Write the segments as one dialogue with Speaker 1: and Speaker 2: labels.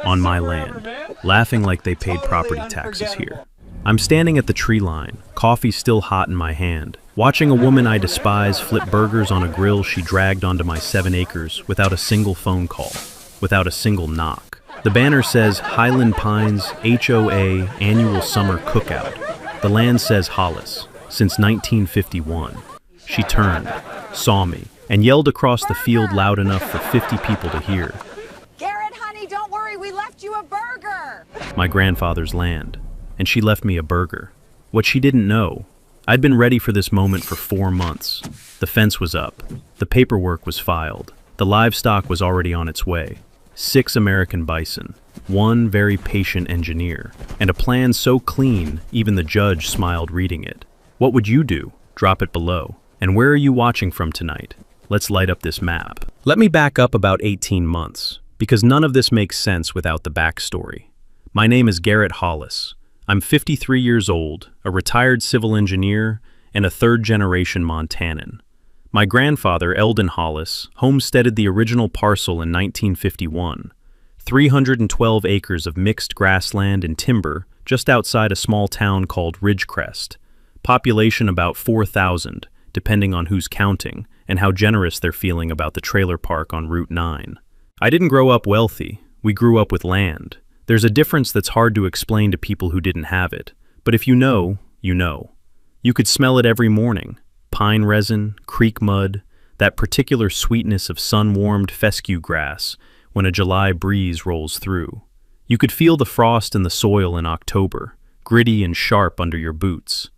Speaker 1: on my land, laughing like they paid property taxes here. I'm standing at the tree line, coffee still hot in my hand, watching a woman I despise flip burgers on a grill she dragged onto my 7 acres without a single phone call, without a single knock. The banner says Highland Pines HOA Annual Summer Cookout. The land says Hollis, since 1951. She turned, saw me, and yelled across the field loud enough for 50 people to hear.
Speaker 2: Garrett, honey, don't worry, we left you a burger.
Speaker 1: My grandfather's land, and she left me a burger. What she didn't know, I'd been ready for this moment for 4 months. The fence was up, the paperwork was filed, the livestock was already on its way. 6 American bison, 1 very patient engineer, and a plan so clean even the judge smiled reading it. What would you do? Drop it below. And where are you watching from tonight? Let's light up this map. Let me back up about 18 months, because none of this makes sense without the backstory. My name is Garrett Hollis. I'm 53 years old, a retired civil engineer, and a third-generation Montanan. My grandfather, Eldon Hollis, homesteaded the original parcel in 1951, 312 acres of mixed grassland and timber just outside a small town called Ridgecrest. Population about 4,000, depending on who's counting and how generous they're feeling about the trailer park on Route 9. I didn't grow up wealthy, we grew up with land. There's a difference that's hard to explain to people who didn't have it, but if you know, you know. You could smell it every morning. Pine resin, creek mud, that particular sweetness of sun-warmed fescue grass when a July breeze rolls through. You could feel the frost in the soil in October, gritty and sharp under your boots.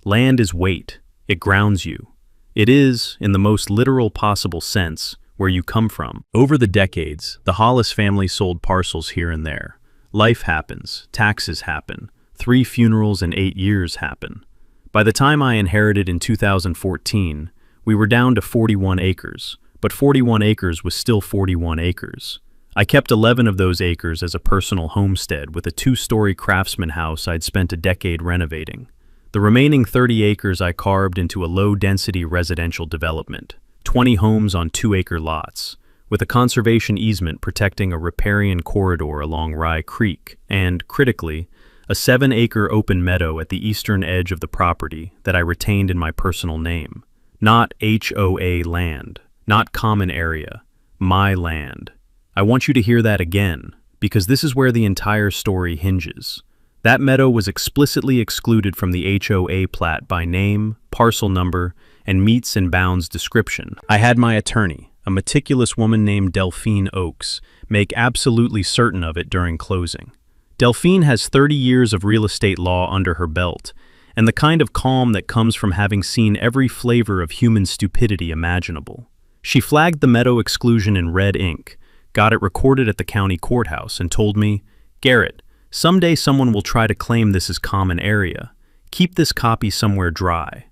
Speaker 1: Land is weight. It grounds you. It is, in the most literal possible sense, where you come from. Over the decades, the Hollis family sold parcels here and there. Life happens, taxes happen, 3 funerals and 8 years happen. By the time I inherited in 2014, we were down to 41 acres, but 41 acres was still 41 acres. I kept 11 of those acres as a personal homestead with a 2-story craftsman house I'd spent a decade renovating. The remaining 30 acres I carved into a low-density residential development, 20 homes on 2-acre lots, with a conservation easement protecting a riparian corridor along Rye Creek, and, critically, a 7-acre open meadow at the eastern edge of the property that I retained in my personal name. Not HOA land, not common area, my land. I want you to hear that again, because this is where the entire story hinges. That meadow was explicitly excluded from the HOA plat by name, parcel number, and meets and bounds description. I had my attorney, a meticulous woman named Delphine Oakes, make absolutely certain of it during closing. Delphine has 30 years of real estate law under her belt, and the kind of calm that comes from having seen every flavor of human stupidity imaginable. She flagged the meadow exclusion in red ink, got it recorded at the county courthouse, and told me, "Garrett, someday someone will try to claim this is common area. Keep this copy somewhere dry."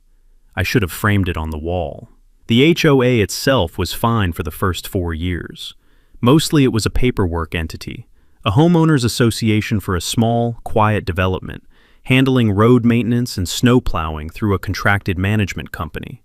Speaker 1: I should have framed it on the wall. The HOA itself was fine for the first 4 years. Mostly it was a paperwork entity, a homeowners association for a small, quiet development, handling road maintenance and snow plowing through a contracted management company.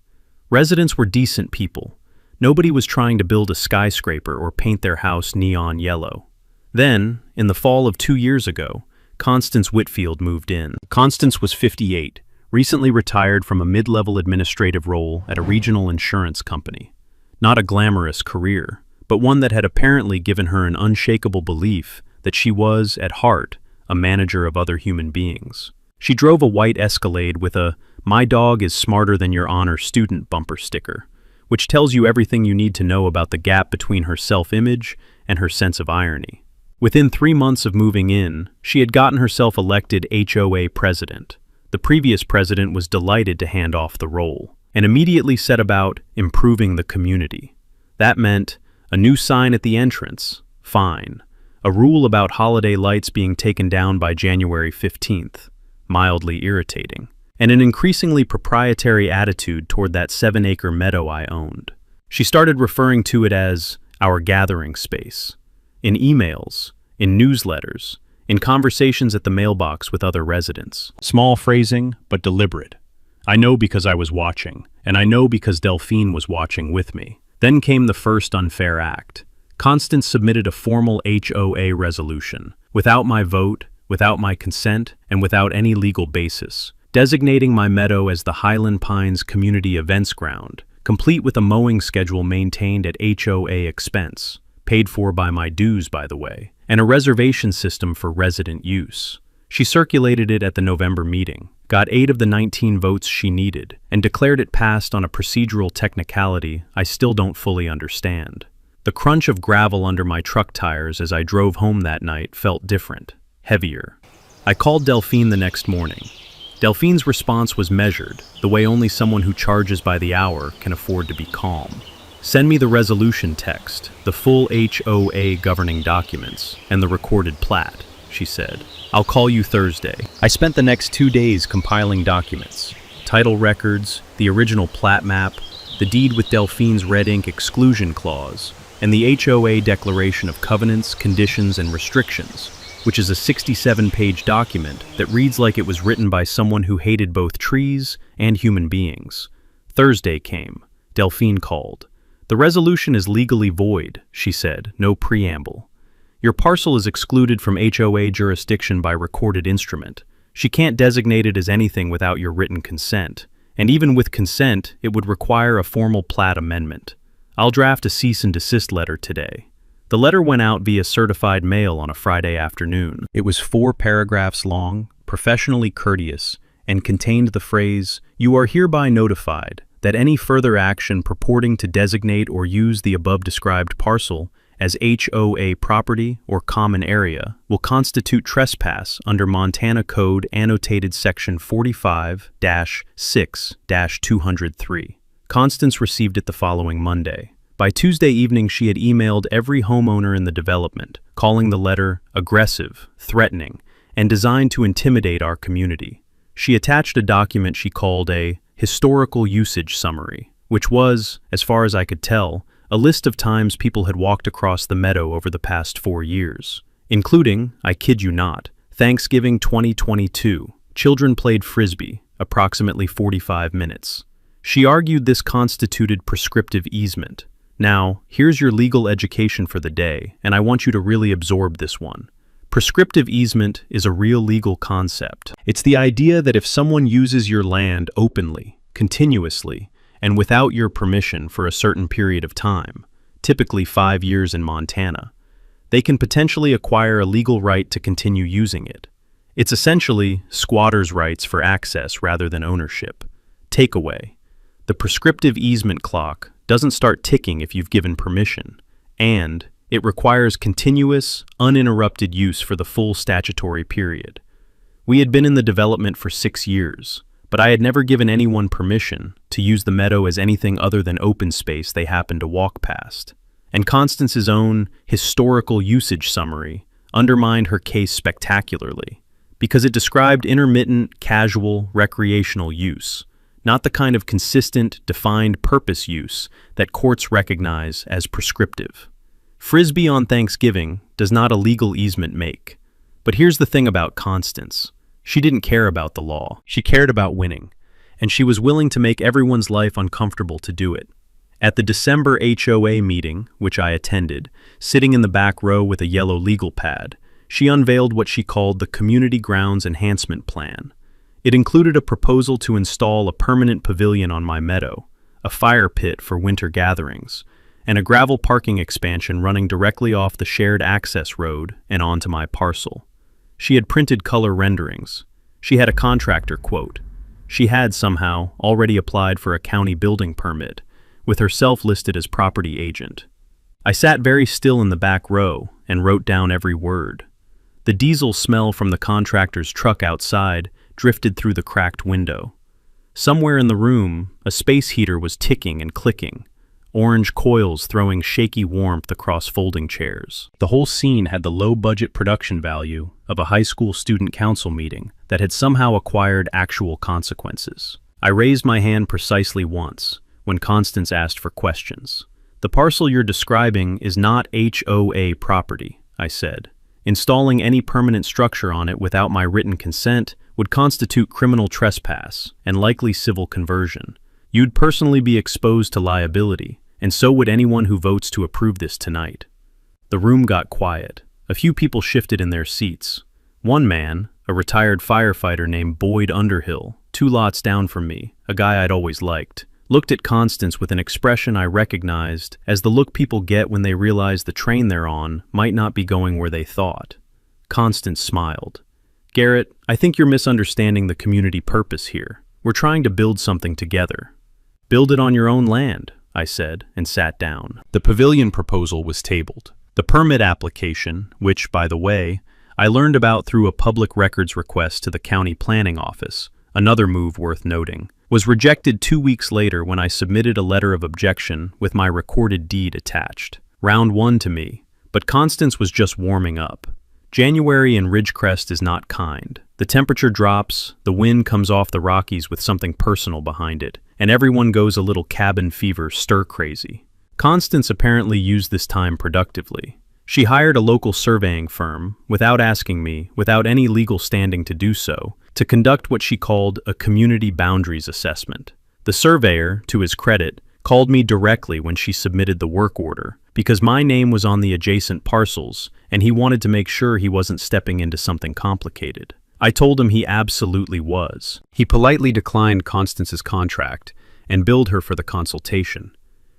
Speaker 1: Residents were decent people. Nobody was trying to build a skyscraper or paint their house neon yellow. Then, in the fall of 2 years ago, Constance Whitfield moved in. Constance was 58, recently retired from a mid-level administrative role at a regional insurance company. Not a glamorous career, but one that had apparently given her an unshakable belief that she was, at heart, a manager of other human beings. She drove a white Escalade with a "My dog is smarter than your honor student" bumper sticker, which tells you everything you need to know about the gap between her self-image and her sense of irony. Within 3 months of moving in, she had gotten herself elected HOA president. The previous president was delighted to hand off the role, and immediately set about improving the community. That meant a new sign at the entrance, fine. A rule about holiday lights being taken down by January 15th, mildly irritating, and an increasingly proprietary attitude toward that 7-acre meadow I owned. She started referring to it as our gathering space. In emails, in newsletters, in conversations at the mailbox with other residents. Small phrasing, but deliberate. I know because I was watching, and I know because Delphine was watching with me. Then came the first unfair act. Constance submitted a formal HOA resolution, without my vote, without my consent, and without any legal basis, designating my meadow as the Highland Pines Community Events Ground, complete with a mowing schedule maintained at HOA expense, paid for by my dues, by the way, and a reservation system for resident use. She circulated it at the November meeting, got 8 of the 19 votes she needed, and declared it passed on a procedural technicality I still don't fully understand. The crunch of gravel under my truck tires as I drove home that night felt different, heavier. I called Delphine the next morning. Delphine's response was measured, the way only someone who charges by the hour can afford to be calm. Send me the resolution text, the full HOA governing documents, and the recorded plat, she said. I'll call you Thursday. I spent the next 2 days compiling documents, title records, the original plat map, the deed with Delphine's red ink exclusion clause, and the HOA declaration of covenants, conditions, and restrictions, which is a 67-page document that reads like it was written by someone who hated both trees and human beings. Thursday came. Delphine called. The resolution is legally void, she said, no preamble. Your parcel is excluded from HOA jurisdiction by recorded instrument. She can't designate it as anything without your written consent, and even with consent, it would require a formal plat amendment. I'll draft a cease and desist letter today. The letter went out via certified mail on a Friday afternoon. It was 4 paragraphs long, professionally courteous, and contained the phrase, "You are hereby notified that any further action purporting to designate or use the above described parcel as HOA property or common area will constitute trespass under Montana Code annotated section 45-6-203. Constance received it the following Monday. By Tuesday evening, she had emailed every homeowner in the development, calling the letter aggressive, threatening, and designed to intimidate our community. She attached a document she called a historical usage summary, which was, as far as I could tell, a list of times people had walked across the meadow over the past 4 years, including, I kid you not, Thanksgiving 2022. Children played Frisbee, approximately 45 minutes. She argued this constituted prescriptive easement. Now, here's your legal education for the day, and I want you to really absorb this one. Prescriptive easement is a real legal concept. It's the idea that if someone uses your land openly, continuously, and without your permission for a certain period of time, typically 5 years in Montana, they can potentially acquire a legal right to continue using it. It's essentially squatters' rights for access rather than ownership. Takeaway: the prescriptive easement clock doesn't start ticking if you've given permission, and it requires continuous, uninterrupted use for the full statutory period. We had been in the development for 6 years, but I had never given anyone permission to use the meadow as anything other than open space they happened to walk past. And Constance's own historical usage summary undermined her case spectacularly, because it described intermittent, casual, recreational use, not the kind of consistent, defined purpose use that courts recognize as prescriptive. Frisbee on Thanksgiving does not a legal easement make. But here's the thing about Constance. She didn't care about the law. She cared about winning, and she was willing to make everyone's life uncomfortable to do it. At the December HOA meeting, which I attended, sitting in the back row with a yellow legal pad, she unveiled what she called the Community Grounds Enhancement Plan. It included a proposal to install a permanent pavilion on my meadow, a fire pit for winter gatherings, and a gravel parking expansion running directly off the shared access road and onto my parcel. She had printed color renderings. She had a contractor quote. She had somehow already applied for a county building permit, with herself listed as property agent. I sat very still in the back row and wrote down every word. The diesel smell from the contractor's truck outside drifted through the cracked window. Somewhere in the room, a space heater was ticking and clicking, orange coils throwing shaky warmth across folding chairs. The whole scene had the low-budget production value of a high school student council meeting that had somehow acquired actual consequences. I raised my hand precisely once when Constance asked for questions. "The parcel you're describing is not HOA property," I said. "Installing any permanent structure on it without my written consent would constitute criminal trespass and likely civil conversion. You'd personally be exposed to liability, and so would anyone who votes to approve this tonight." The room got quiet. A few people shifted in their seats. One man, a retired firefighter named Boyd Underhill, 2 lots down from me, a guy I'd always liked, looked at Constance with an expression I recognized as the look people get when they realize the train they're on might not be going where they thought. Constance smiled. "Garrett, I think you're misunderstanding the community purpose here. We're trying to build something together." "Build it on your own land," I said, and sat down. The pavilion proposal was tabled. The permit application, which, by the way, I learned about through a public records request to the county planning office, another move worth noting, was rejected 2 weeks later when I submitted a letter of objection with my recorded deed attached. Round 1 to me, but Constance was just warming up. January in Ridgecrest is not kind. The temperature drops, the wind comes off the Rockies with something personal behind it, and everyone goes a little cabin fever stir-crazy. Constance apparently used this time productively. She hired a local surveying firm, without asking me, without any legal standing to do so, to conduct what she called a community boundaries assessment. The surveyor, to his credit, called me directly when she submitted the work order, because my name was on the adjacent parcels, and he wanted to make sure he wasn't stepping into something complicated. I told him he absolutely was. He politely declined Constance's contract and billed her for the consultation.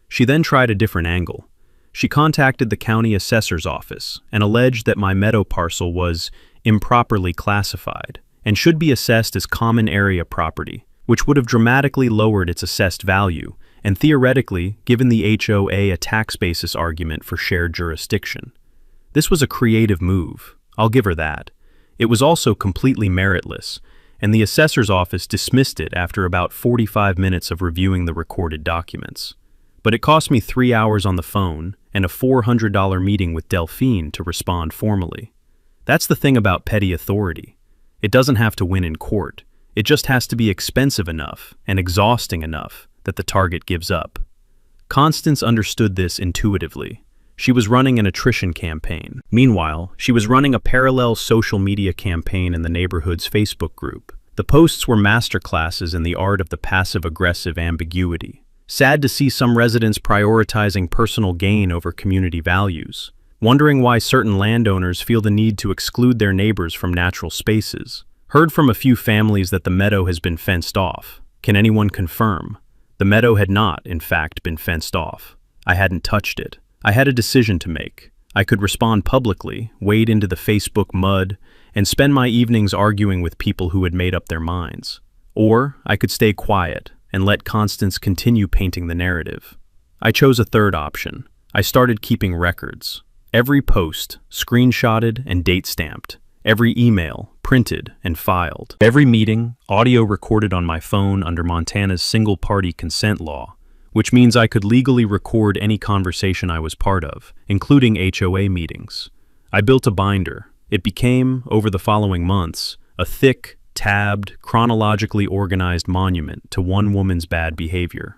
Speaker 1: She then tried a different angle. She contacted the county assessor's office and alleged that my meadow parcel was improperly classified and should be assessed as common area property, which would have dramatically lowered its assessed value and theoretically given the HOA a tax basis argument for shared jurisdiction. This was a creative move, I'll give her that. It was also completely meritless, and the assessor's office dismissed it after about 45 minutes of reviewing the recorded documents. But it cost me 3 hours on the phone and a $400 meeting with Delphine to respond formally. That's the thing about petty authority. It doesn't have to win in court. It just has to be expensive enough and exhausting enough that the target gives up. Constance understood this intuitively. She was running an attrition campaign. Meanwhile, she was running a parallel social media campaign in the neighborhood's Facebook group. The posts were masterclasses in the art of the passive-aggressive ambiguity. Sad to see some residents prioritizing personal gain over community values, wondering why certain landowners feel the need to exclude their neighbors from natural spaces. Heard from a few families that the meadow has been fenced off. Can anyone confirm? The meadow had not, in fact, been fenced off. I hadn't touched it. I had a decision to make. I could respond publicly, wade into the Facebook mud, and spend my evenings arguing with people who had made up their minds. Or I could stay quiet and let Constance continue painting the narrative. I chose a third option. I started keeping records. Every post, screenshotted and date-stamped. Every email, printed and filed. Every meeting, audio recorded on my phone under Montana's single-party consent law, which means I could legally record any conversation I was part of, including HOA meetings. I built a binder. It became, over the following months, a thick, tabbed, chronologically organized monument to one woman's bad behavior.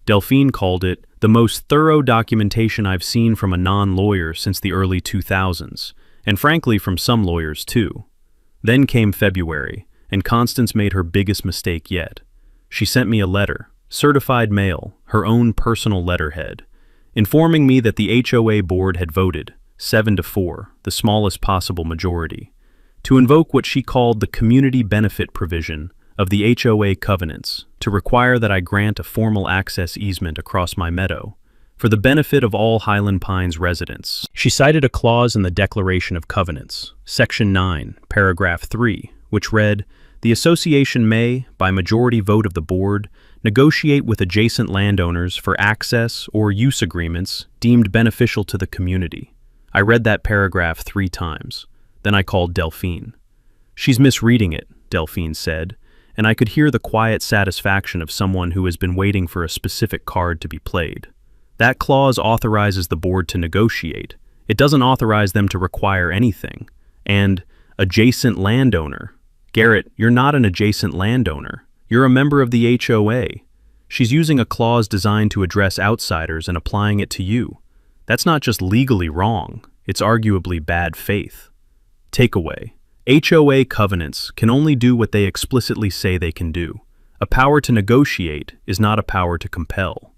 Speaker 1: Delphine called it the most thorough documentation I've seen from a non-lawyer since the early 2000s, and frankly from some lawyers too. Then came February, and Constance made her biggest mistake yet. She sent me a letter, certified mail, her own personal letterhead, informing me that the HOA board had voted, 7-4, the smallest possible majority, to invoke what she called the community benefit provision of the HOA covenants to require that I grant a formal access easement across my meadow for the benefit of all Highland Pines residents. She cited a clause in the Declaration of Covenants, Section 9, Paragraph 3, which read, "The association may, by majority vote of the board, negotiate with adjacent landowners for access or use agreements deemed beneficial to the community." I read that paragraph 3 times. Then I called Delphine. "She's misreading it," Delphine said, and I could hear the quiet satisfaction of someone who has been waiting for a specific card to be played. That clause authorizes the board to negotiate. It doesn't authorize them to require anything. And adjacent landowner. Garrett, you're not an adjacent landowner. You're a member of the HOA. She's using a clause designed to address outsiders and applying it to you. That's not just legally wrong, it's arguably bad faith. Takeaway. HOA covenants can only do what they explicitly say they can do. A power to negotiate is not a power to compel.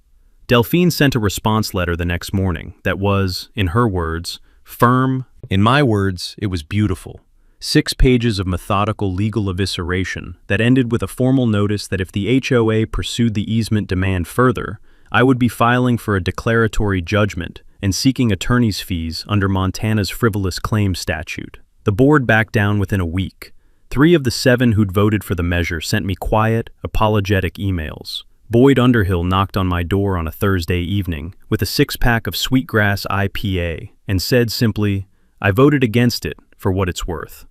Speaker 1: Delphine sent a response letter the next morning that was, in her words, Firm. In my words, it was beautiful. 6 pages of methodical legal evisceration that ended with a formal notice that if the HOA pursued the easement demand further, I would be filing for a declaratory judgment and seeking attorney's fees under Montana's frivolous claims statute. The board backed down within a week. 3 of the 7 who'd voted for the measure sent me quiet, apologetic emails. Boyd Underhill knocked on my door on a Thursday evening with a 6-pack of Sweetgrass IPA and said simply, "I voted against it for what it's worth."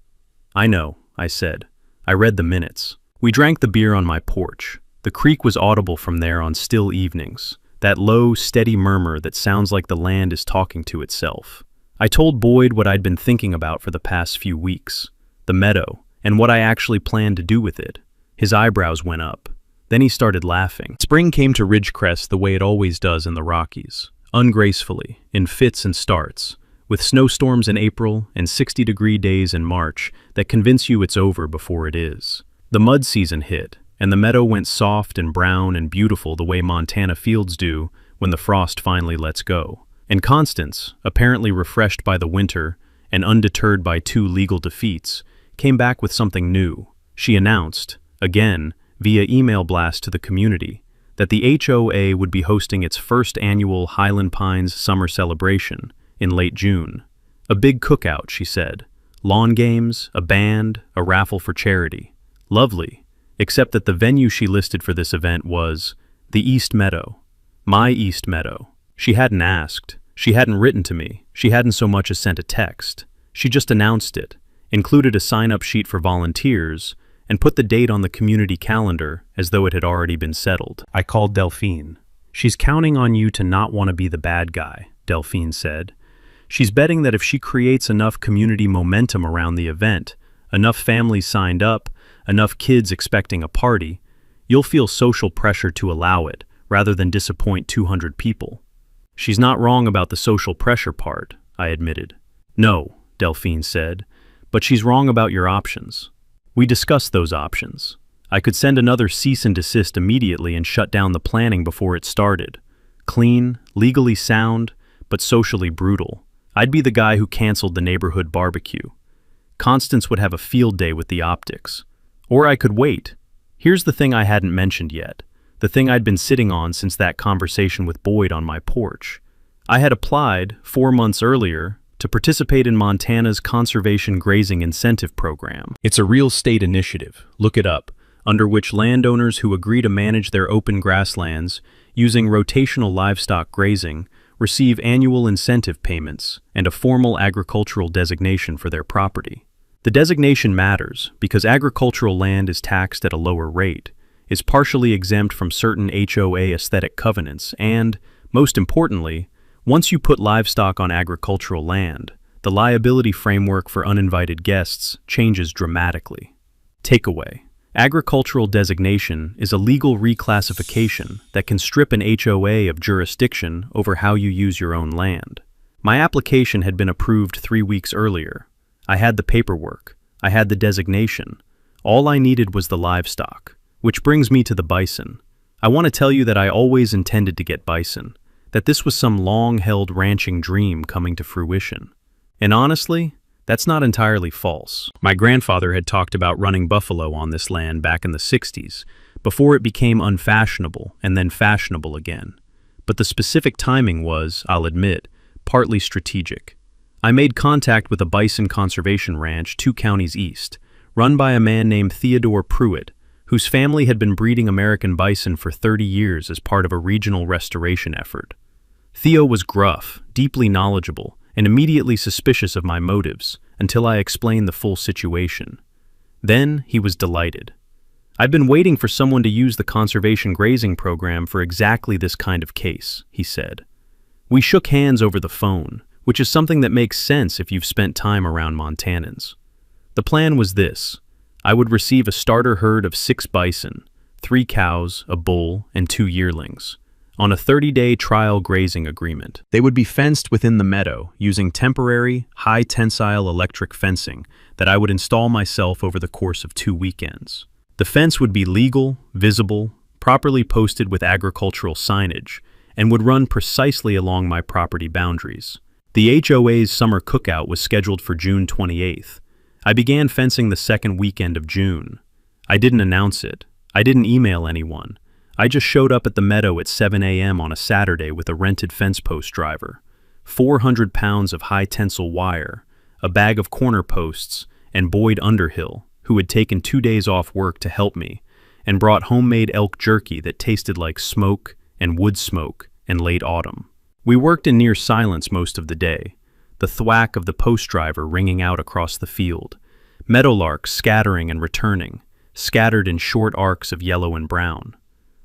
Speaker 1: "I know," I said. I read the minutes. We drank the beer on my porch. The creek was audible from there on still evenings, that low, steady murmur that sounds like the land is talking to itself. I told Boyd what I'd been thinking about for the past few weeks, the meadow, and what I actually planned to do with it. His eyebrows went up. Then he started laughing. Spring came to Ridgecrest the way it always does in the Rockies, ungracefully, in fits and starts, with snowstorms in April and 60-degree days in March that convince you it's over before it is. The mud season hit, and the meadow went soft and brown and beautiful the way Montana fields do when the frost finally lets go. And Constance, apparently refreshed by the winter and undeterred by 2 legal defeats, came back with something new. She announced, again, via email blast to the community, that the HOA would be hosting its first annual Highland Pines summer celebration in late June. A big cookout, she said. Lawn games, a band, a raffle for charity. Lovely, except that the venue she listed for this event was the East Meadow. My East Meadow. She hadn't asked. She hadn't written to me. She hadn't so much as sent a text. She just announced it, included a sign-up sheet for volunteers, and put the date on the community calendar as though it had already been settled. I called Delphine. "She's counting on you to not want to be the bad guy," Delphine said. "She's betting that if she creates enough community momentum around the event, enough families signed up, enough kids expecting a party, you'll feel social pressure to allow it, rather than disappoint 200 people. "She's not wrong about the social pressure part," I admitted. "No," Delphine said, "but she's wrong about your options." We discussed those options. I could send another cease and desist immediately and shut down the planning before it started. Clean, legally sound, but socially brutal. I'd be the guy who canceled the neighborhood barbecue. Constance would have a field day with the optics. Or I could wait. Here's the thing I hadn't mentioned yet, the thing I'd been sitting on since that conversation with Boyd on my porch. I had applied, 4 months earlier, to participate in Montana's Conservation Grazing Incentive Program. It's a real state initiative, look it up, under which landowners who agree to manage their open grasslands using rotational livestock grazing receive annual incentive payments and a formal agricultural designation for their property. The designation matters because agricultural land is taxed at a lower rate, is partially exempt from certain HOA aesthetic covenants, and, most importantly, once you put livestock on agricultural land, the liability framework for uninvited guests changes dramatically. Takeaway: agricultural designation is a legal reclassification that can strip an HOA of jurisdiction over how you use your own land. My application had been approved 3 weeks earlier. I had the paperwork. I had the designation. All I needed was the livestock. Which brings me to the bison. I want to tell you that I always intended to get bison, that this was some long-held ranching dream coming to fruition. And honestly, that's not entirely false. My grandfather had talked about running buffalo on this land back in the 60s, before it became unfashionable and then fashionable again. But the specific timing was, I'll admit, partly strategic. I made contact with a bison conservation ranch 2 counties east, run by a man named Theodore Pruitt, whose family had been breeding American bison for 30 years as part of a regional restoration effort. Theo was gruff, deeply knowledgeable, and immediately suspicious of my motives until I explained the full situation. Then he was delighted. "I've been waiting for someone to use the conservation grazing program for exactly this kind of case," he said. We shook hands over the phone, which is something that makes sense if you've spent time around Montanans. The plan was this. I would receive a starter herd of 6 bison, 3 cows, a bull, and 2 yearlings, on a 30-day trial grazing agreement. They would be fenced within the meadow using temporary, high-tensile electric fencing that I would install myself over the course of 2 weekends. The fence would be legal, visible, properly posted with agricultural signage, and would run precisely along my property boundaries. The HOA's summer cookout was scheduled for June 28th. I began fencing the second weekend of June. I didn't announce it. I didn't email anyone. I just showed up at the meadow at 7 a.m. on a Saturday with a rented fence post driver, 400 pounds of high-tensile wire, a bag of corner posts, and Boyd Underhill, who had taken 2 days off work to help me, and brought homemade elk jerky that tasted like smoke and wood smoke in late autumn. We worked in near silence most of the day, the thwack of the post driver ringing out across the field, meadowlarks scattering and returning, scattered in short arcs of yellow and brown.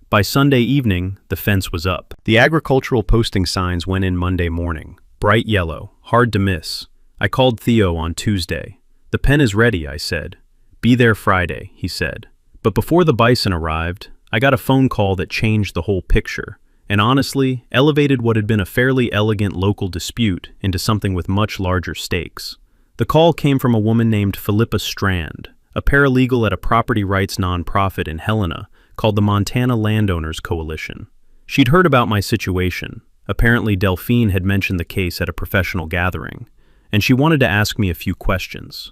Speaker 1: By Sunday evening, the fence was up. The agricultural posting signs went in Monday morning, bright yellow, hard to miss. I called Theo on Tuesday. "The pen is ready," I said. "Be there Friday," he said. But before the Bison arrived, I got a phone call that changed the whole picture, and honestly, elevated what had been a fairly elegant local dispute into something with much larger stakes. The call came from a woman named Philippa Strand, a paralegal at a property rights nonprofit in Helena called the Montana Landowners Coalition. She'd heard about my situation. Apparently Delphine had mentioned the case at a professional gathering, and she wanted to ask me a few questions.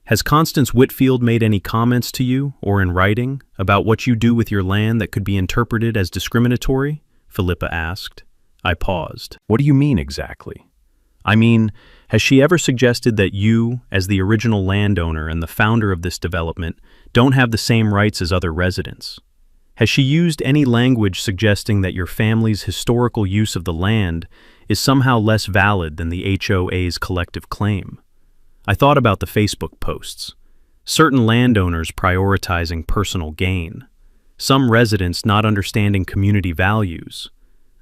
Speaker 1: "Has Constance Whitfield made any comments to you, or in writing, about what you do with your land that could be interpreted as discriminatory?" Philippa asked. I paused. "What do you mean exactly?" "I mean, has she ever suggested that you, as the original landowner and the founder of this development, don't have the same rights as other residents? Has she used any language suggesting that your family's historical use of the land is somehow less valid than the HOA's collective claim?" I thought about the Facebook posts. Certain landowners prioritizing personal gain. Some residents not understanding community values.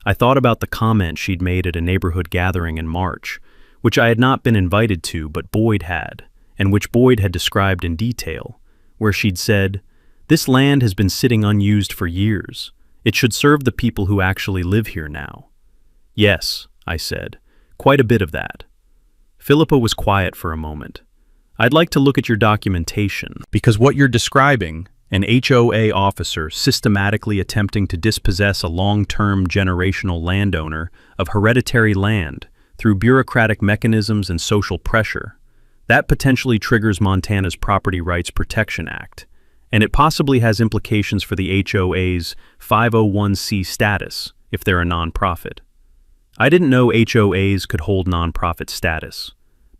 Speaker 1: I thought about the comment she'd made at a neighborhood gathering in March, which I had not been invited to but Boyd had, and which Boyd had described in detail, where she'd said, "This land has been sitting unused for years. It should serve the people who actually live here now." "Yes," I said, "quite a bit of that." Philippa was quiet for a moment. "I'd like to look at your documentation, because what you're describing, an HOA officer systematically attempting to dispossess a long-term generational landowner of hereditary land through bureaucratic mechanisms and social pressure, that potentially triggers Montana's Property Rights Protection Act, and it possibly has implications for the HOA's 501c status if they're a nonprofit. I didn't know HOAs could hold nonprofit status.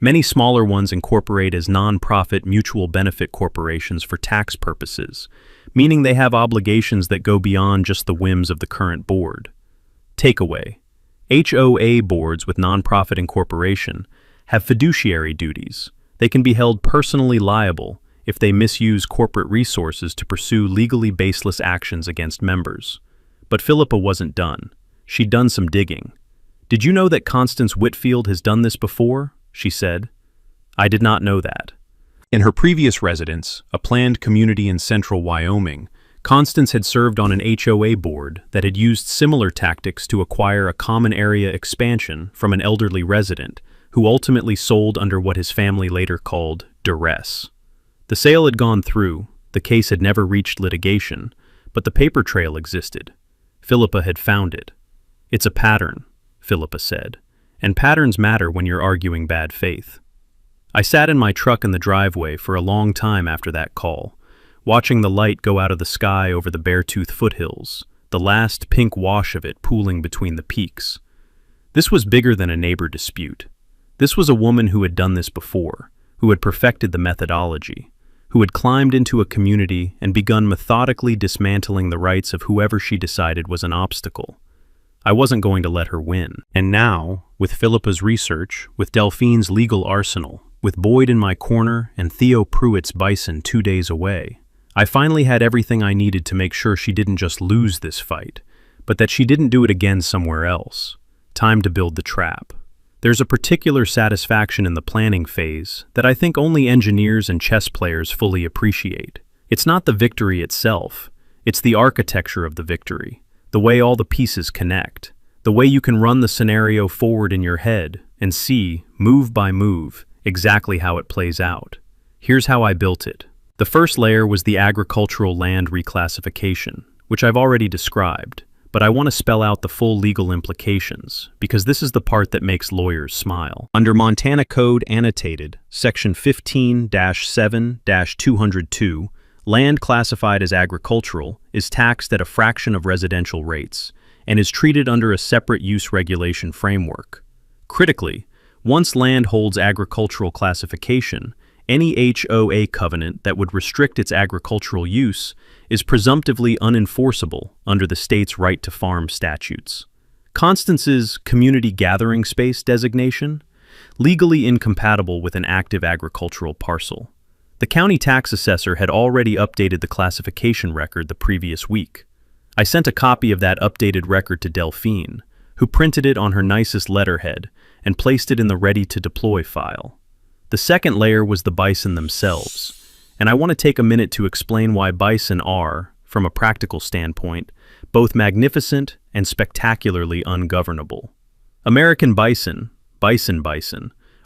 Speaker 1: Many smaller ones incorporate as nonprofit mutual benefit corporations for tax purposes, meaning they have obligations that go beyond just the whims of the current board. Takeaway: HOA boards with nonprofit incorporation have fiduciary duties. They can be held personally liable if they misuse corporate resources to pursue legally baseless actions against members. But Philippa wasn't done. She'd done some digging. "Did you know that Constance Whitfield has done this before?" she said. I did not know that. In her previous residence, a planned community in central Wyoming, Constance had served on an HOA board that had used similar tactics to acquire a common area expansion from an elderly resident who ultimately sold under what his family later called duress. The sale had gone through, the case had never reached litigation, but the paper trail existed. Philippa had found it. "It's a pattern," Philippa said, "and patterns matter when you're arguing bad faith." I sat in my truck in the driveway for a long time after that call, watching the light go out of the sky over the Beartooth foothills, the last pink wash of it pooling between the peaks. This was bigger than a neighbor dispute. This was a woman who had done this before, who had perfected the methodology, who had climbed into a community and begun methodically dismantling the rights of whoever she decided was an obstacle. I wasn't going to let her win. And now, with Philippa's research, with Delphine's legal arsenal, with Boyd in my corner and Theo Pruitt's Bison 2 days away, I finally had everything I needed to make sure she didn't just lose this fight, but that she didn't do it again somewhere else. Time to build the trap. There's a particular satisfaction in the planning phase that I think only engineers and chess players fully appreciate. It's not the victory itself, it's the architecture of the victory. The way all the pieces connect, the way you can run the scenario forward in your head and see, move by move, exactly how it plays out. Here's how I built it. The first layer was the agricultural land reclassification, which I've already described, but I want to spell out the full legal implications, because this is the part that makes lawyers smile. Under Montana Code Annotated, Section 15-7-202, land classified as agricultural is taxed at a fraction of residential rates and is treated under a separate use regulation framework. Critically, once land holds agricultural classification, any HOA covenant that would restrict its agricultural use is presumptively unenforceable under the state's right to farm statutes. Constance's community gathering space designation, legally incompatible with an active agricultural parcel. The county tax assessor had already updated the classification record the previous week. I sent a copy of that updated record to Delphine, who printed it on her nicest letterhead and placed it in the ready-to-deploy file. The second layer was the bison themselves, and I want to take a minute to explain why bison are, from a practical standpoint, both magnificent and spectacularly ungovernable. American bison,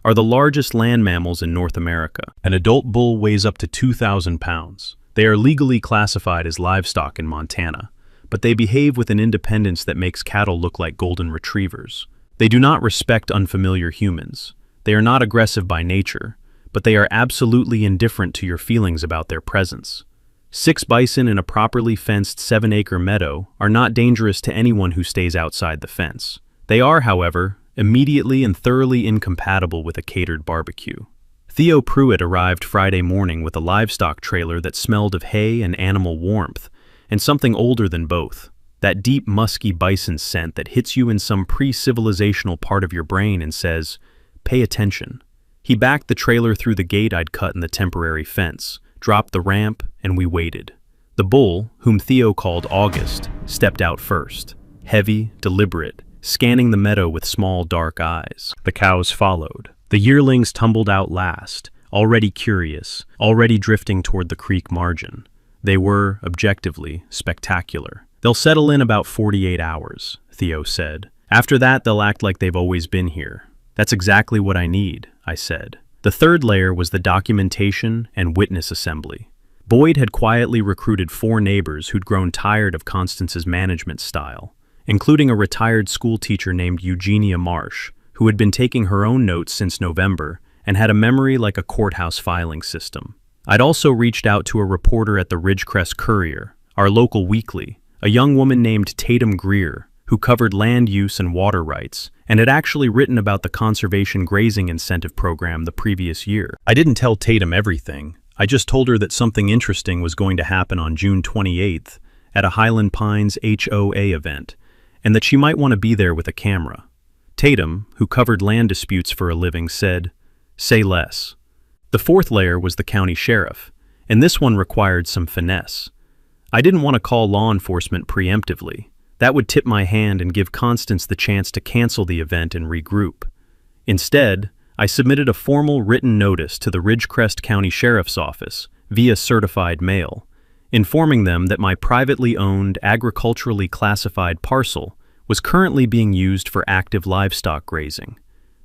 Speaker 1: are the largest land mammals in North America. An adult bull weighs up to 2,000 pounds. They are legally classified as livestock in Montana, but they behave with an independence that makes cattle look like golden retrievers. They do not respect unfamiliar humans. They are not aggressive by nature, but they are absolutely indifferent to your feelings about their presence. 6 bison in a properly fenced 7-acre meadow are not dangerous to anyone who stays outside the fence. They are, however, immediately and thoroughly incompatible with a catered barbecue. Theo Pruitt arrived Friday morning with a livestock trailer that smelled of hay and animal warmth, and something older than both, that deep musky bison scent that hits you in some pre-civilizational part of your brain and says, "Pay attention." He backed the trailer through the gate I'd cut in the temporary fence, dropped the ramp, and we waited. The bull, whom Theo called August, stepped out first, heavy, deliberate, scanning the meadow with small dark eyes. The cows followed. The yearlings tumbled out last, already curious, already drifting toward the creek margin. They were, objectively, spectacular. "They'll settle in about 48 hours, Theo said. "After that, they'll act like they've always been here." "That's exactly what I need," I said. The third layer was the documentation and witness assembly. Boyd had quietly recruited 4 neighbors who'd grown tired of Constance's management style, including a retired school teacher named Eugenia Marsh, who had been taking her own notes since November and had a memory like a courthouse filing system. I'd also reached out to a reporter at the Ridgecrest Courier, our local weekly, a young woman named Tatum Greer, who covered land use and water rights, and had actually written about the Conservation Grazing Incentive Program the previous year. I didn't tell Tatum everything. I just told her that something interesting was going to happen on June 28th at a Highland Pines HOA event, and that she might want to be there with a camera. Tatum, who covered land disputes for a living, said, "Say less." The fourth layer was the county sheriff, and this one required some finesse. I didn't want to call law enforcement preemptively. That would tip my hand and give Constance the chance to cancel the event and regroup. Instead, I submitted a formal written notice to the Ridgecrest County Sheriff's Office via certified mail, informing them that my privately owned, agriculturally classified parcel was currently being used for active livestock grazing,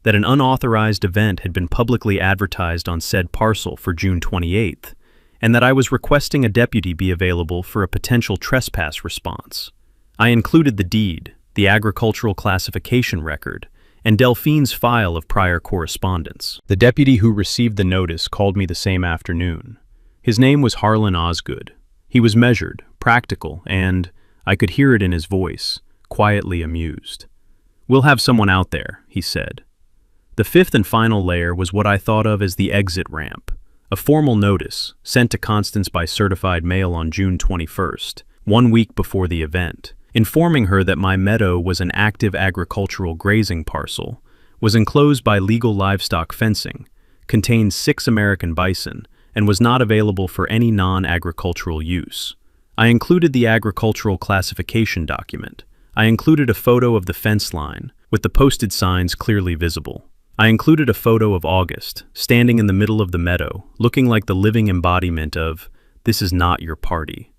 Speaker 1: that an unauthorized event had been publicly advertised on said parcel for June 28th, and that I was requesting a deputy be available for a potential trespass response. I included the deed, the agricultural classification record, and Delphine's file of prior correspondence. The deputy who received the notice called me the same afternoon. His name was Harlan Osgood. He was measured, practical, and, I could hear it in his voice, quietly amused. "We'll have someone out there," he said. The fifth and final layer was what I thought of as the exit ramp, a formal notice sent to Constance by certified mail on June 21st, 1 week before the event, informing her that my meadow was an active agricultural grazing parcel, was enclosed by legal livestock fencing, contained 6 American bison, and was not available for any non-agricultural use. I included the agricultural classification document. I included a photo of the fence line, with the posted signs clearly visible. I included a photo of August, standing in the middle of the meadow, looking like the living embodiment of, "This is not your party."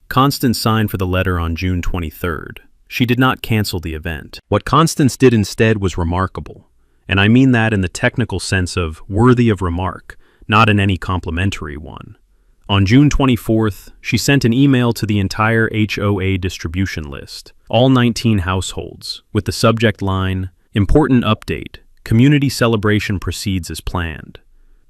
Speaker 1: Constance signed for the letter on June 23rd. She did not cancel the event. What Constance did instead was remarkable, and I mean that in the technical sense of worthy of remark, not in any complimentary one. On June 24th, she sent an email to the entire HOA distribution list, all 19 households, with the subject line, "Important update, community celebration proceeds as planned."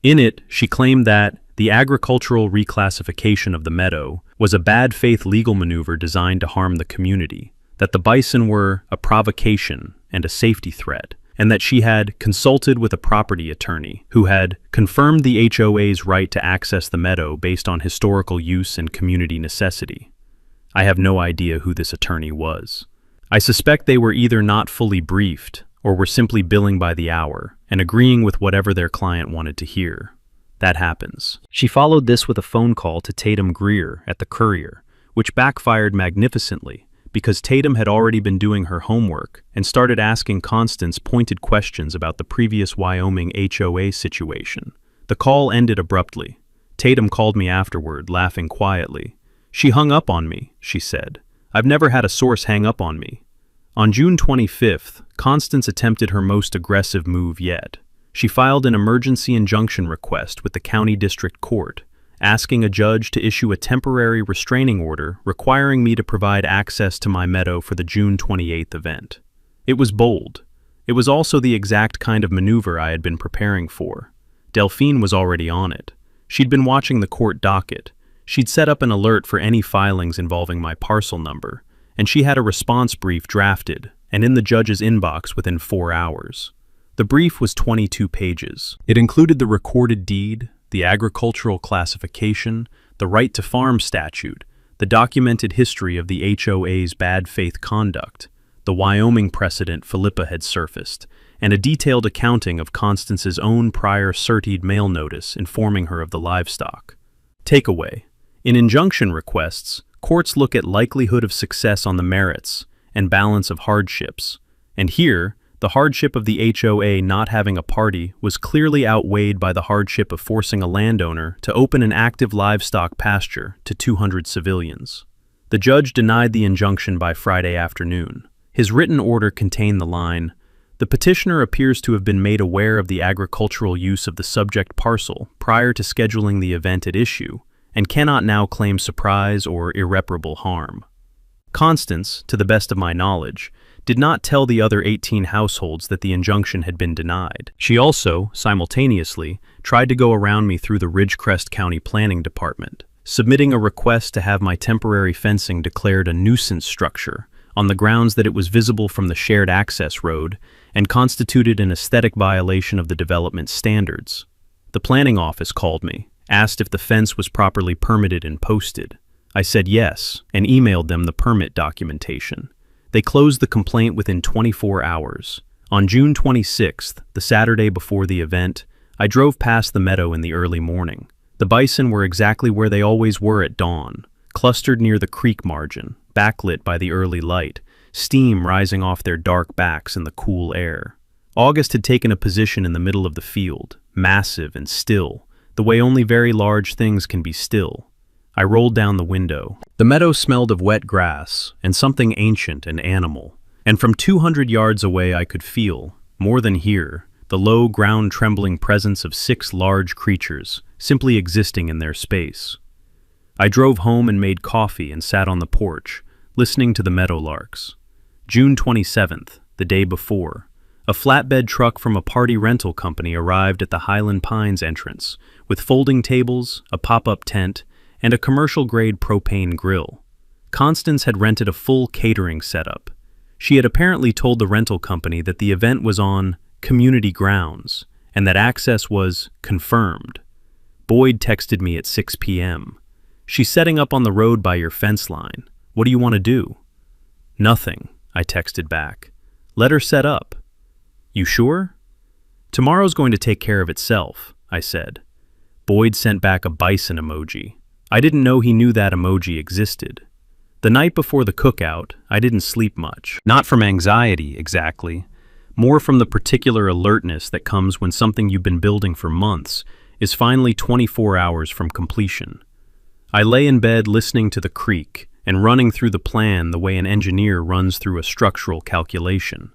Speaker 1: In it, she claimed that the agricultural reclassification of the meadow was a bad faith legal maneuver designed to harm the community, that the bison were a provocation and a safety threat, and that she had consulted with a property attorney who had confirmed the HOA's right to access the meadow based on historical use and community necessity. I have no idea who this attorney was. I suspect they were either not fully briefed or were simply billing by the hour and agreeing with whatever their client wanted to hear. That happens. She followed this with a phone call to Tatum Greer at the Courier, which backfired magnificently because Tatum had already been doing her homework and started asking Constance pointed questions about the previous Wyoming HOA situation. The call ended abruptly. Tatum called me afterward, laughing quietly. "She hung up on me," she said. "I've never had a source hang up on me." On June 25th, Constance attempted her most aggressive move yet. She filed an emergency injunction request with the county district court, asking a judge to issue a temporary restraining order requiring me to provide access to my meadow for the June 28th event. It was bold. It was also the exact kind of maneuver I had been preparing for. Delphine was already on it. She'd been watching the court docket. She'd set up an alert for any filings involving my parcel number, and she had a response brief drafted and in the judge's inbox within 4 hours. The brief was 22 pages. It included the recorded deed, the agricultural classification, the right to farm statute, the documented history of the HOA's bad faith conduct, the Wyoming precedent Philippa had surfaced, and a detailed accounting of Constance's own prior certied mail notice informing her of the livestock. Takeaway: in injunction requests, courts look at likelihood of success on the merits and balance of hardships, and here, the hardship of the HOA not having a party was clearly outweighed by the hardship of forcing a landowner to open an active livestock pasture to 200 civilians. The judge denied the injunction by Friday afternoon. His written order contained the line, "The petitioner appears to have been made aware of the agricultural use of the subject parcel prior to scheduling the event at issue, and cannot now claim surprise or irreparable harm." Constance, to the best of my knowledge, did not tell the other 18 households that the injunction had been denied. She also, simultaneously, tried to go around me through the Ridgecrest County Planning Department, submitting a request to have my temporary fencing declared a nuisance structure on the grounds that it was visible from the shared access road and constituted an aesthetic violation of the development standards. The planning office called me, asked if the fence was properly permitted and posted. I said yes, and emailed them the permit documentation. They closed the complaint within 24 hours. On June 26th, the Saturday before the event, I drove past the meadow in the early morning. The bison were exactly where they always were at dawn, clustered near the creek margin, backlit by the early light, steam rising off their dark backs in the cool air. August had taken a position in the middle of the field, massive and still, the way only very large things can be still. I rolled down the window. The meadow smelled of wet grass and something ancient and animal, and from 200 yards away I could feel, more than here, the low, ground-trembling presence of 6 large creatures simply existing in their space. I drove home and made coffee and sat on the porch, listening to the meadowlarks. June 27th, the day before, a flatbed truck from a party rental company arrived at the Highland Pines entrance, with folding tables, a pop-up tent, and a commercial-grade propane grill. Constance had rented a full catering setup. She had apparently told the rental company that the event was on community grounds and that access was confirmed. Boyd texted me at 6 p.m. "She's setting up on the road by your fence line. What do you want to do?" "Nothing," I texted back. "Let her set up." "You sure?" "Tomorrow's going to take care of itself," I said. Boyd sent back a bison emoji. I didn't know he knew that emoji existed. The night before the cookout, I didn't sleep much. Not from anxiety, exactly. More from the particular alertness that comes when something you've been building for months is finally 24 hours from completion. I lay in bed listening to the creak and running through the plan the way an engineer runs through a structural calculation.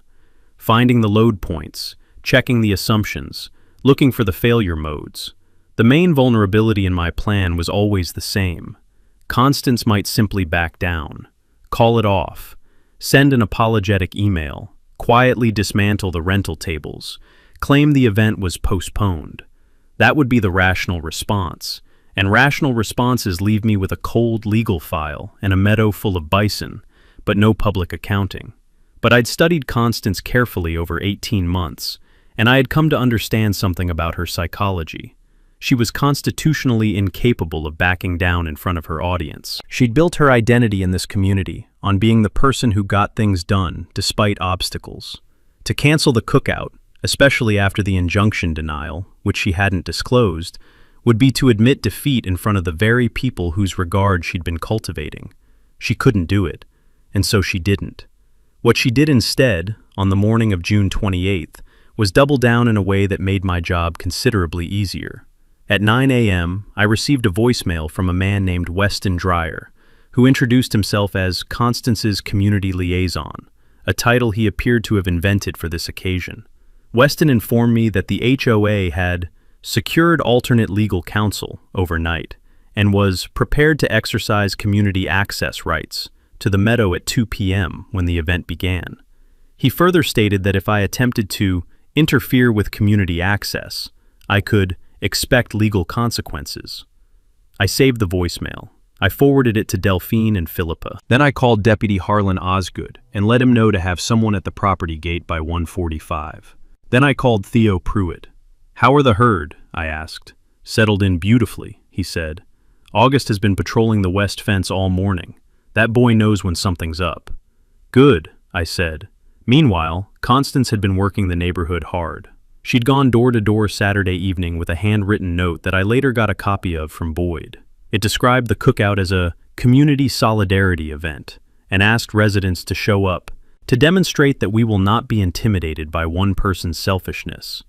Speaker 1: Finding the load points, checking the assumptions, looking for the failure modes. The main vulnerability in my plan was always the same. Constance might simply back down, call it off, send an apologetic email, quietly dismantle the rental tables, claim the event was postponed. That would be the rational response, and rational responses leave me with a cold legal file and a meadow full of bison, but no public accounting. But I'd studied Constance carefully over 18 months, and I had come to understand something about her psychology. She was constitutionally incapable of backing down in front of her audience. She'd built her identity in this community on being the person who got things done despite obstacles. To cancel the cookout, especially after the injunction denial, which she hadn't disclosed, would be to admit defeat in front of the very people whose regard she'd been cultivating. She couldn't do it, and so she didn't. What she did instead, on the morning of June 28th, was double down in a way that made my job considerably easier. At 9 a.m., I received a voicemail from a man named Weston Dreyer, who introduced himself as Constance's community liaison, a title he appeared to have invented for this occasion. Weston informed me that the HOA had secured alternate legal counsel overnight and was prepared to exercise community access rights to the meadow at 2 p.m. when the event began. He further stated that if I attempted to interfere with community access, I could expect legal consequences. I saved the voicemail. I forwarded it to Delphine and Philippa. Then I called Deputy Harlan Osgood and let him know to have someone at the property gate by 1:45. Then I called Theo Pruitt. "How are the herd?" I asked. "Settled in beautifully," he said. "August has been patrolling the west fence all morning. That boy knows when something's up." "Good," I said. Meanwhile, Constance had been working the neighborhood hard. She'd gone door to door Saturday evening with a handwritten note that I later got a copy of from Boyd. It described the cookout as a community solidarity event and asked residents to show up to demonstrate that we will not be intimidated by one person's selfishness.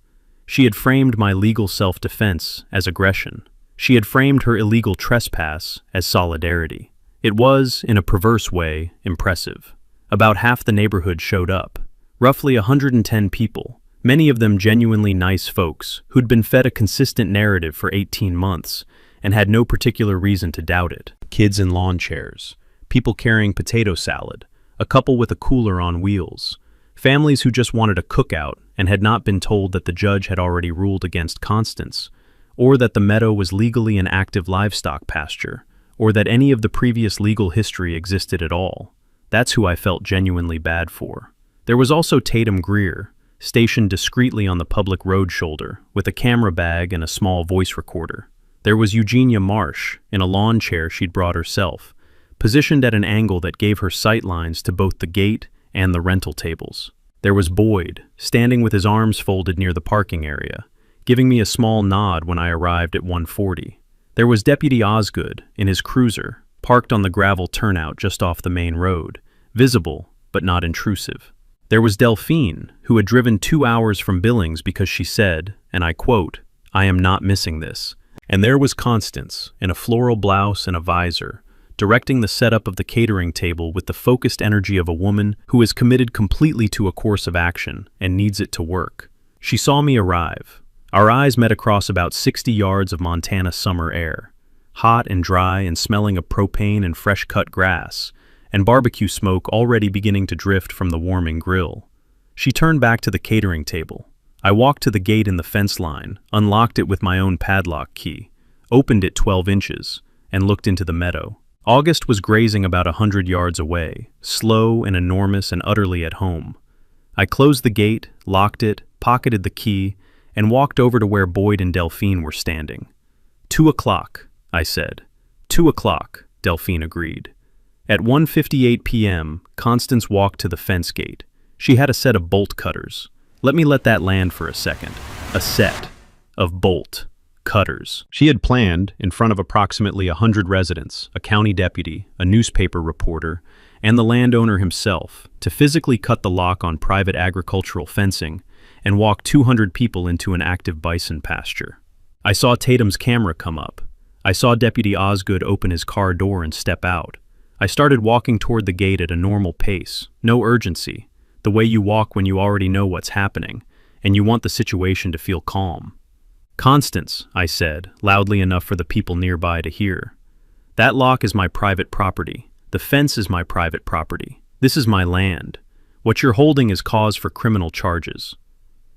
Speaker 1: She had framed my legal self-defense as aggression. She had framed her illegal trespass as solidarity. It was, in a perverse way, impressive. About half the neighborhood showed up, roughly 110 people, many of them genuinely nice folks who'd been fed a consistent narrative for 18 months and had no particular reason to doubt it. Kids in lawn chairs, people carrying potato salad, a couple with a cooler on wheels, families who just wanted a cookout and had not been told that the judge had already ruled against Constance, or that the meadow was legally an active livestock pasture, or that any of the previous legal history existed at all. That's who I felt genuinely bad for. There was also Tatum Greer, stationed discreetly on the public road shoulder, with a camera bag and a small voice recorder. There was Eugenia Marsh, in a lawn chair she'd brought herself, positioned at an angle that gave her sight lines to both the gate and the rental tables. There was Boyd, standing with his arms folded near the parking area, giving me a small nod when I arrived at 1:40. There was Deputy Osgood, in his cruiser, parked on the gravel turnout just off the main road, visible but not intrusive. There was Delphine, who had driven 2 hours from Billings because she said, and I quote, "I am not missing this." And there was Constance, in a floral blouse and a visor, directing the setup of the catering table with the focused energy of a woman who is committed completely to a course of action and needs it to work. She saw me arrive. Our eyes met across about 60 yards of Montana summer air, hot and dry and smelling of propane and fresh-cut grass, and barbecue smoke already beginning to drift from the warming grill. She turned back to the catering table. I walked to the gate in the fence line, unlocked it with my own padlock key, opened it 12 inches, and looked into the meadow. August was grazing about 100 yards away, slow and enormous and utterly at home. I closed the gate, locked it, pocketed the key, and walked over to where Boyd and Delphine were standing. 2 o'clock, I said. 2 o'clock, Delphine agreed. At 1:58 p.m., Constance walked to the fence gate. She had a set of bolt cutters. Let me let that land for a second. A set of bolt cutters. She had planned, in front of approximately 100 residents, a county deputy, a newspaper reporter, and the landowner himself, to physically cut the lock on private agricultural fencing and walk 200 people into an active bison pasture. I saw Tatum's camera come up. I saw Deputy Osgood open his car door and step out. I started walking toward the gate at a normal pace, no urgency, the way you walk when you already know what's happening, and you want the situation to feel calm. "Constance," I said, loudly enough for the people nearby to hear. "That lock is my private property. The fence is my private property. This is my land. What you're holding is cause for criminal charges."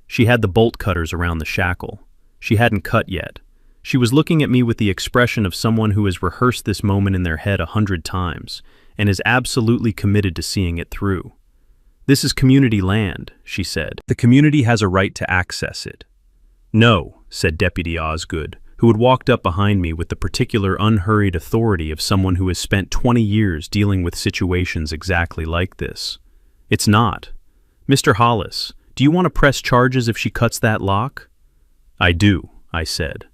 Speaker 1: She had the bolt cutters around the shackle. She hadn't cut yet. She was looking at me with the expression of someone who has rehearsed this moment in their head 100 times and is absolutely committed to seeing it through. "This is community land," she said. "The community has a right to access it." "No," said Deputy Osgood, who had walked up behind me with the particular unhurried authority of someone who has spent 20 years dealing with situations exactly like this. "It's not. Mr. Hollis, do you want to press charges if she cuts that lock?" "I do," I said.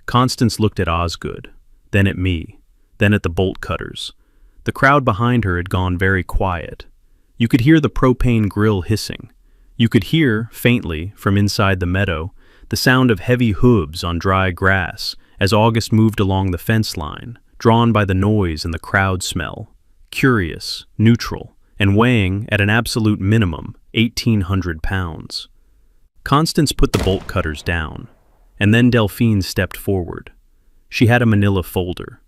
Speaker 1: Constance looked at Osgood, then at me, then at the bolt cutters. The crowd behind her had gone very quiet. You could hear the propane grill hissing. You could hear, faintly, from inside the meadow, the sound of heavy hooves on dry grass as August moved along the fence line, drawn by the noise and the crowd smell, curious, neutral, and weighing, at an absolute minimum, 1,800 pounds. Constance put the bolt cutters down, and then Delphine stepped forward. She had a manila folder.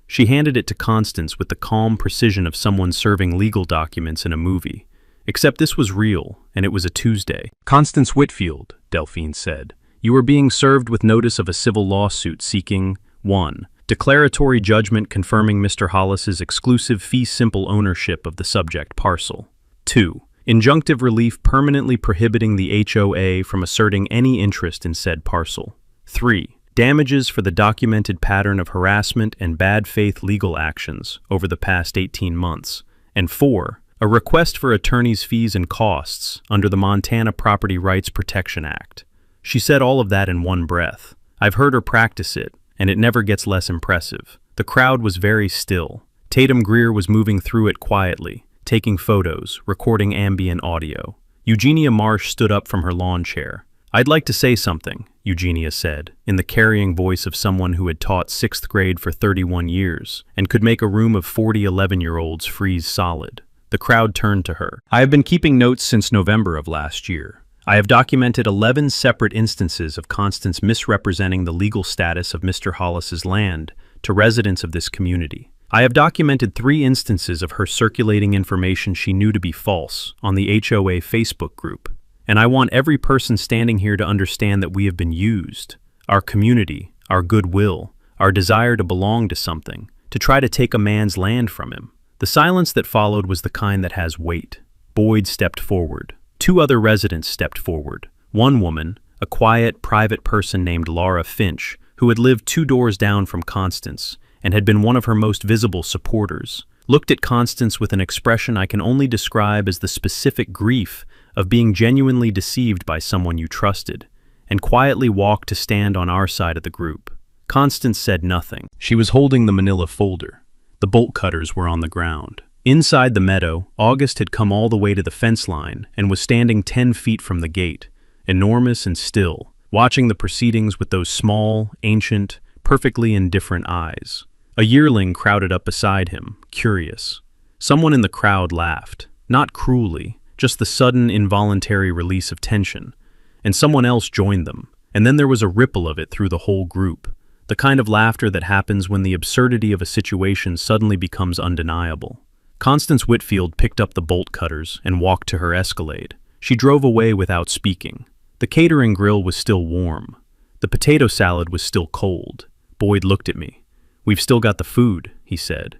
Speaker 1: She handed it to Constance with the calm precision of someone serving legal documents in a movie, except this was real, and it was a Tuesday. "Constance Whitfield," Delphine said, "you are being served with notice of a civil lawsuit seeking 1. Declaratory judgment confirming Mr. Hollis's exclusive fee-simple ownership of the subject parcel. 2. Injunctive relief permanently prohibiting the HOA from asserting any interest in said parcel. 3. Damages for the documented pattern of harassment and bad faith legal actions over the past 18 months. And 4. A request for attorney's fees and costs under the Montana Property Rights Protection Act." She said all of that in one breath. I've heard her practice it, and it never gets less impressive. The crowd was very still. Tatum Greer was moving through it quietly, taking photos, recording ambient audio. Eugenia Marsh stood up from her lawn chair. "I'd like to say something," Eugenia said, in the carrying voice of someone who had taught 6th grade for 31 years and could make a room of 40 11-year-olds freeze solid. The crowd turned to her. "I have been keeping notes since November of last year. I have documented 11 separate instances of Constance misrepresenting the legal status of Mr. Hollis's land to residents of this community. I have documented 3 instances of her circulating information she knew to be false on the HOA Facebook group. And I want every person standing here to understand that we have been used, our community, our goodwill, our desire to belong to something, to try to take a man's land from him." The silence that followed was the kind that has weight. Boyd stepped forward. 2 other residents stepped forward. One woman, a quiet, private person named Laura Finch, who had lived 2 doors down from Constance and had been one of her most visible supporters, looked at Constance with an expression I can only describe as the specific grief of being genuinely deceived by someone you trusted, and quietly walked to stand on our side of the group. Constance said nothing. She was holding the manila folder. The bolt cutters were on the ground. Inside the meadow, August had come all the way to the fence line and was standing 10 feet from the gate, enormous and still, watching the proceedings with those small, ancient, perfectly indifferent eyes. A yearling crowded up beside him, curious. Someone in the crowd laughed, not cruelly, just the sudden, involuntary release of tension, and someone else joined them, and then there was a ripple of it through the whole group, the kind of laughter that happens when the absurdity of a situation suddenly becomes undeniable. Constance Whitfield picked up the bolt cutters and walked to her Escalade. She drove away without speaking. The catering grill was still warm. The potato salad was still cold. Boyd looked at me. "We've still got the food," he said.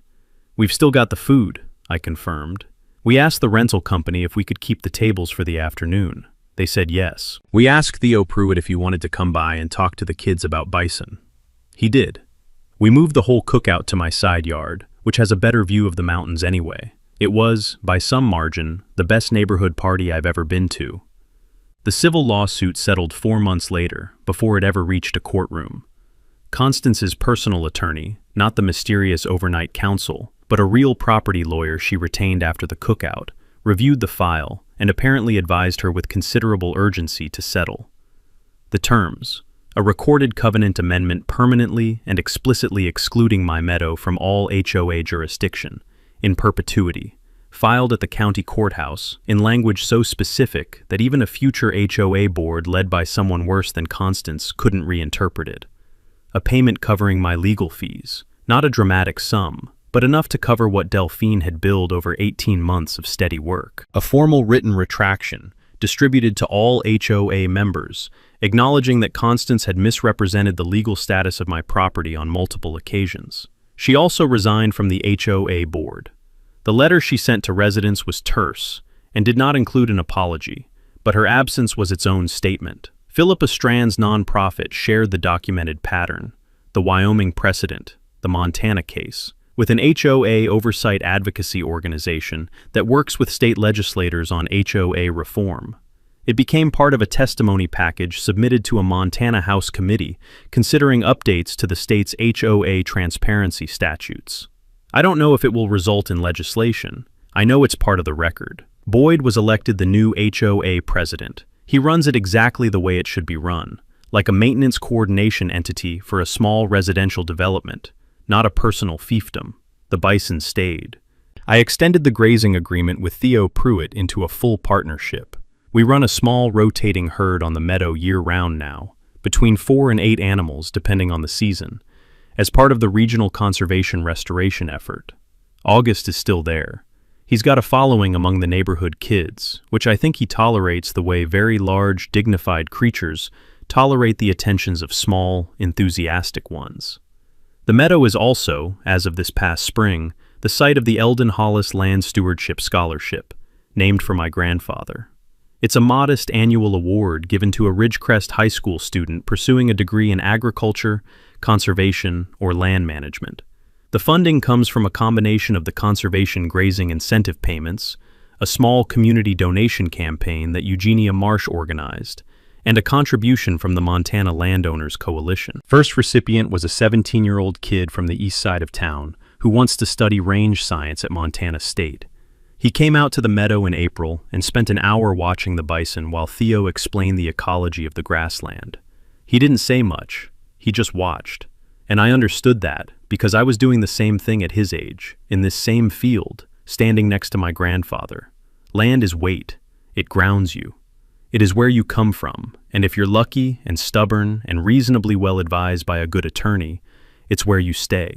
Speaker 1: "We've still got the food," I confirmed. "We asked the rental company if we could keep the tables for the afternoon. They said yes. We asked Theo Pruitt if he wanted to come by and talk to the kids about Bison. He did. We moved the whole cookout to my side yard, which has a better view of the mountains anyway. It was, by some margin, the best neighborhood party I've ever been to." The civil lawsuit settled 4 months later, before it ever reached a courtroom. Constance's personal attorney, not the mysterious overnight counsel, but a real property lawyer she retained after the cookout, reviewed the file and apparently advised her with considerable urgency to settle. The terms: a recorded covenant amendment permanently and explicitly excluding my meadow from all HOA jurisdiction, in perpetuity, filed at the county courthouse, in language so specific that even a future HOA board led by someone worse than Constance couldn't reinterpret it. A payment covering my legal fees, not a dramatic sum, but enough to cover what Delphine had billed over 18 months of steady work. A formal written retraction, distributed to all HOA members, acknowledging that Constance had misrepresented the legal status of my property on multiple occasions. She also resigned from the HOA board. The letter she sent to residents was terse and did not include an apology, but her absence was its own statement. Philippa Strand's nonprofit shared the documented pattern, the Wyoming precedent, the Montana case, with an HOA oversight advocacy organization that works with state legislators on HOA reform. It became part of a testimony package submitted to a Montana House committee considering updates to the state's HOA transparency statutes. I don't know if it will result in legislation. I know it's part of the record. Boyd was elected the new HOA president. He runs it exactly the way it should be run, like a maintenance coordination entity for a small residential development, not a personal fiefdom. The Bison stayed. I extended the grazing agreement with Theo Pruitt into a full partnership. We run a small rotating herd on the meadow year-round now, between 4 and 8 animals depending on the season, as part of the regional conservation restoration effort. August is still there. He's got a following among the neighborhood kids, which I think he tolerates the way very large, dignified creatures tolerate the attentions of small, enthusiastic ones. The meadow is also, as of this past spring, the site of the Eldon Hollis Land Stewardship Scholarship, named for my grandfather. It's a modest annual award given to a Ridgecrest High School student pursuing a degree in agriculture, conservation, or land management. The funding comes from a combination of the conservation grazing incentive payments, a small community donation campaign that Eugenia Marsh organized, and a contribution from the Montana Landowners Coalition. First recipient was a 17-year-old kid from the east side of town who wants to study range science at Montana State. He came out to the meadow in April and spent an hour watching the bison while Theo explained the ecology of the grassland. He didn't say much, he just watched. And I understood that because I was doing the same thing at his age, in this same field, standing next to my grandfather. Land is weight. It grounds you. It is where you come from, and if you're lucky and stubborn and reasonably well advised by a good attorney, it's where you stay.